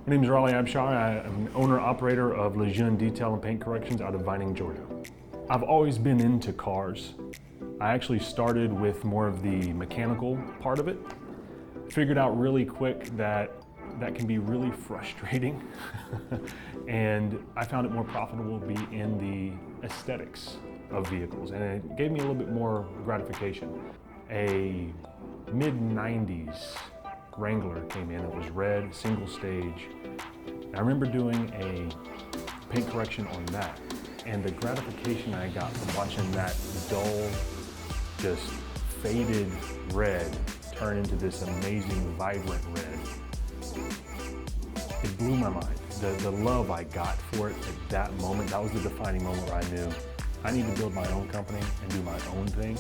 My name is Rollie. I'm an owner-operator of LeJeune Detail Paint Corrections out of Vining, Georgia. I've always been into cars. I actually started with more of the mechanical part of it. Figured out really quick that can be really frustrating. And I found it more profitable to be in the aesthetics of vehicles, and it gave me a little bit more gratification. A mid-90s Wrangler came in. It was red, single stage. And I remember doing a paint correction on that, and the gratification I got from watching that dull, just faded red turn into this amazing, vibrant red, it blew my mind. The love I got for it at that moment, that was the defining moment where I knew I need to build my own company and do my own thing.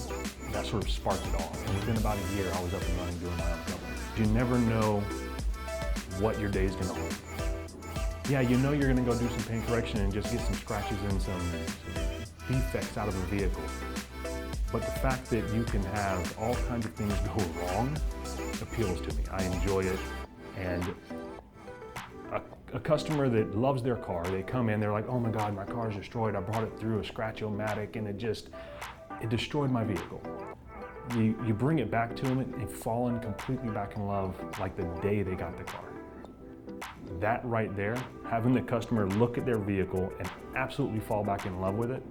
That sort of sparked it all. And within about a year, I was up and running doing my own company. You never know what your day's gonna hold. Yeah, you know you're gonna go do some paint correction and just get some scratches and some defects out of a vehicle. But the fact that you can have all kinds of things go wrong appeals to me. I enjoy it. And a customer that loves their car, they come in, they're like, oh my God, my car's destroyed. I brought it through a Scratch-O-Matic and it destroyed my vehicle. You bring it back to them and they've fallen completely back in love like the day they got the car. That right there, having the customer look at their vehicle and absolutely fall back in love with it,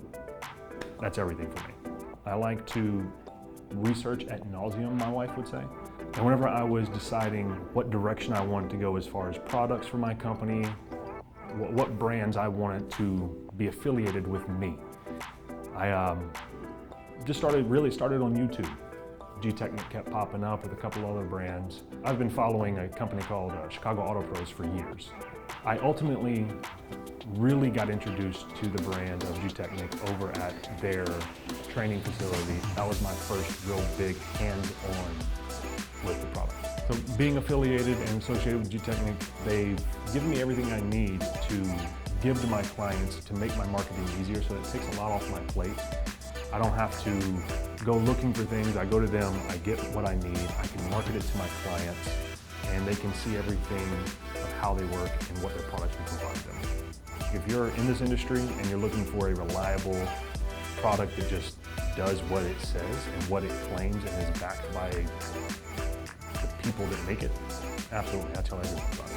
that's everything for me. I like to research ad nauseum, my wife would say. And whenever I was deciding what direction I wanted to go as far as products for my company, what brands I wanted to be affiliated with me, I just really started on YouTube. Gtechniq kept popping up with a couple other brands. I've been following a company called Chicago Auto Pros for years. I ultimately really got introduced to the brand of Gtechniq over at their training facility. That was my first real big hands-on with the product. So being affiliated and associated with Gtechniq, they've given me everything I need to give to my clients to make my marketing easier, so it takes a lot off my plate. I don't have to go looking for things. I go to them, I get what I need, I can market it to my clients, and they can see everything of how they work and what their products will provide them. If you're in this industry and you're looking for a reliable product that just does what it says and what it claims and is backed by the people that make it, absolutely, I tell everyone about it.